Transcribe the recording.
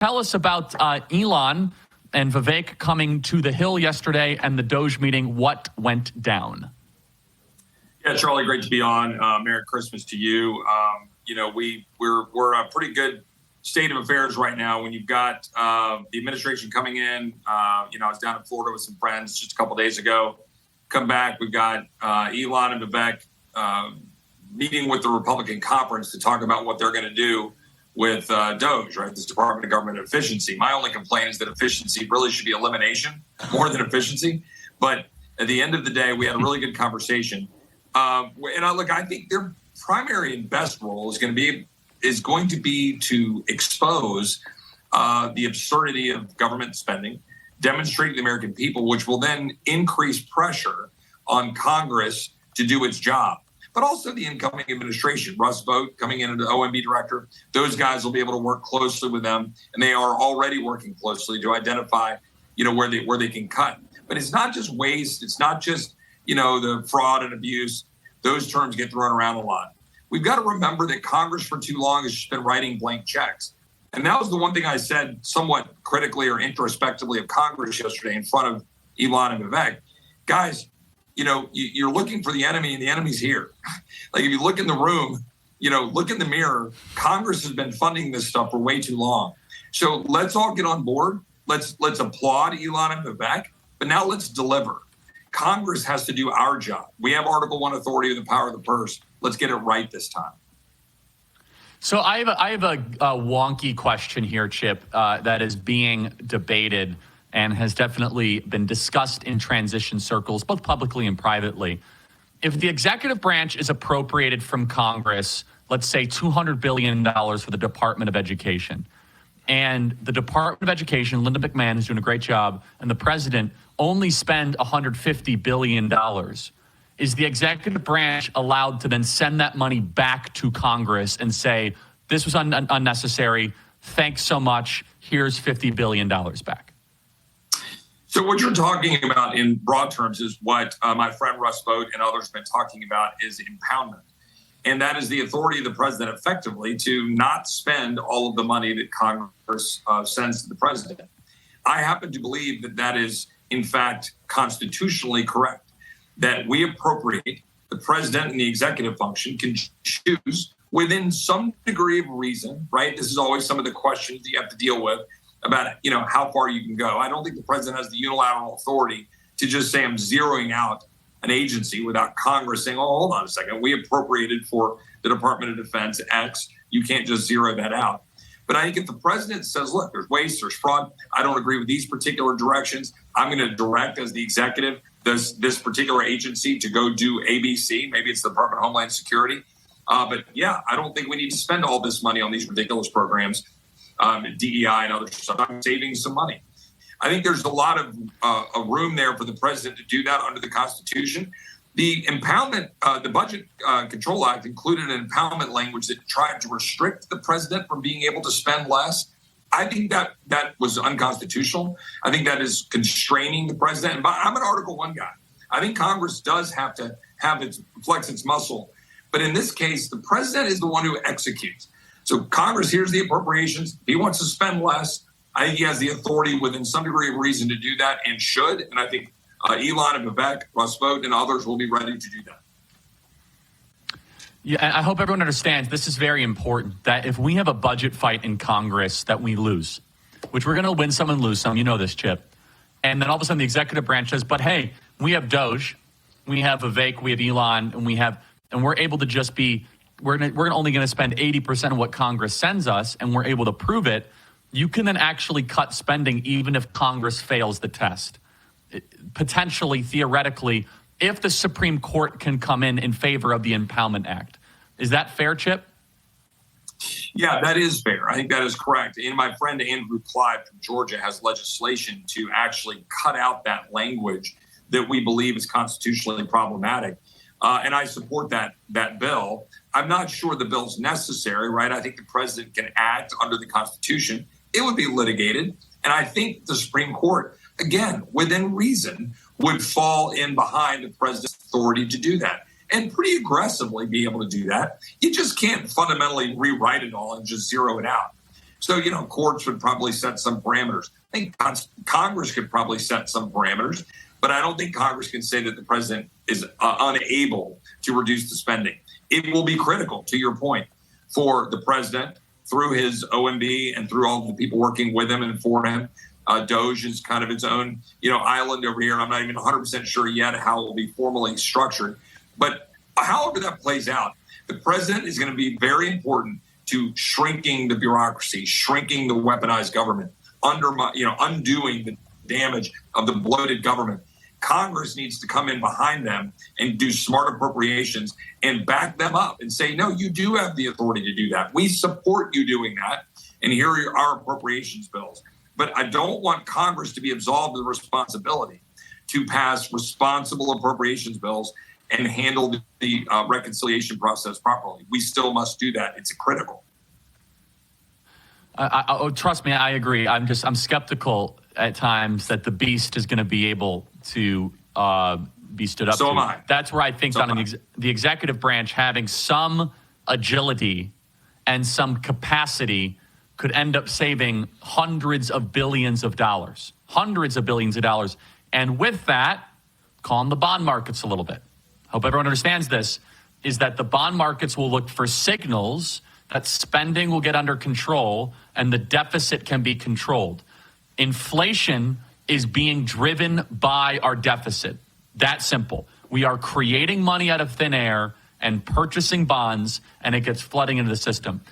tell us about Elon and Vivek coming to the Hill yesterday and the Doge meeting. What went down? Yeah, Charlie, great to be on. Merry Christmas to you. We're a pretty good state of affairs right now when you've got the administration coming in. I was down in Florida with some friends just a couple days ago. Come back, we've got Elon and Vivek meeting with the Republican conference to talk about what they're going to do with Doge, right? This Department of Government Efficiency. My only complaint is that efficiency really should be elimination more than efficiency. But at the end of the day, we had a really good conversation. I think their primary and best role is going to be to expose the absurdity of government spending, demonstrate to the American people, which will then increase pressure on Congress to do its job. But also the incoming administration, Russ Vought coming in as the OMB director, those guys will be able to work closely with them, and they are already working closely to identify, where they can cut. But it's not just waste, it's not just, the fraud and abuse. Those terms get thrown around a lot. We've got to remember that Congress for too long has just been writing blank checks. And that was the one thing I said somewhat critically or introspectively of Congress yesterday in front of Elon and Vivek. Guys, you're looking for the enemy, and the enemy's here. Like, if you look in the room, look in the mirror, Congress has been funding this stuff for way too long. So let's all get on board. Let's applaud Elon and Vivek, but now let's deliver. Congress has to do our job. We have Article 1 authority with the power of the purse. Let's get it right this time. So I have a wonky question here, Chip, that is being debated and has definitely been discussed in transition circles, both publicly and privately. If the executive branch is appropriated from Congress, let's say $200 billion for the Department of Education, and the Department of Education, Linda McMahon, is doing a great job, and the president only spend $150 billion, is the executive branch allowed to then send that money back to Congress and say, this was unnecessary, thanks so much, here's $50 billion back? So what you're talking about in broad terms is what my friend Russ Vought and others have been talking about is impoundment. And that is the authority of the president effectively to not spend all of the money that Congress sends to the president. I happen to believe that that is, in fact, constitutionally correct, that we appropriate, the president and the executive function can choose within some degree of reason, right? This is always some of the questions that you have to deal with about, how far you can go. I don't think the president has the unilateral authority to just say, I'm zeroing out an agency without Congress saying, oh, hold on a second, we appropriated for the Department of Defense X. You can't just zero that out. But I think if the president says, look, there's waste, there's fraud, I don't agree with these particular directions, I'm going to direct as the executive this particular agency to go do ABC. Maybe it's the Department of Homeland Security. But yeah, I don't think we need to spend all this money on these ridiculous programs, DEI and other stuff. I'm saving some money. I think there's a lot of room there for the president to do that under the Constitution. The impoundment, the Budget Control Act included an impoundment language that tried to restrict the president from being able to spend less. I think that was unconstitutional. I think that is constraining the president. And I'm an Article 1 guy. I think Congress does have to flex its muscle. But in this case, the president is the one who executes. So Congress hears the appropriations. He wants to spend less. I think he has the authority within some degree of reason to do that and should. And I think Elon and Vivek, Russ Vought, and others will be ready to do that. Yeah, I hope everyone understands this is very important, that if we have a budget fight in Congress that we lose, which we're going to win some and lose some, you know this, Chip, and then all of a sudden the executive branch says, but hey, we have Doge, we have Vivek, we have Elon, and we're able to just be, we're only going to spend 80% of what Congress sends us, and we're able to prove it. You can then actually cut spending even if Congress fails the test. Potentially, theoretically, if the Supreme Court can come in favor of the Impoundment Act. Is that fair, Chip? Yeah, that is fair. I think that is correct. And my friend Andrew Clyde from Georgia has legislation to actually cut out that language that we believe is constitutionally problematic. And I support that bill. I'm not sure the bill's necessary, right? I think the president can act under the Constitution. It would be litigated. And I think the Supreme Court, again, within reason, would fall in behind the president's authority to do that and pretty aggressively be able to do that. You just can't fundamentally rewrite it all and just zero it out. So, courts would probably set some parameters. I think Congress could probably set some parameters, but I don't think Congress can say that the president is unable to reduce the spending. It will be critical, to your point, for the president through his OMB and through all the people working with him and for him. Doge is kind of its own, island over here. I'm not even 100% sure yet how it will be formally structured. But however that plays out, the president is going to be very important to shrinking the bureaucracy, shrinking the weaponized government, undoing the damage of the bloated government. Congress needs to come in behind them and do smart appropriations and back them up and say, no, you do have the authority to do that. We support you doing that. And here are our appropriations bills. But I don't want Congress to be absolved of the responsibility to pass responsible appropriations bills and handle the reconciliation process properly. We still must do that. It's critical. Trust me, I agree. I'm skeptical at times that the beast is going to be able to be stood up to. So am I. That's where I think the executive branch having some agility and some capacity could end up saving hundreds of billions of dollars. And with that, calm the bond markets a little bit. Hope everyone understands this, is that the bond markets will look for signals that spending will get under control and the deficit can be controlled. Inflation is being driven by our deficit. That simple. We are creating money out of thin air and purchasing bonds, and it gets flooding into the system.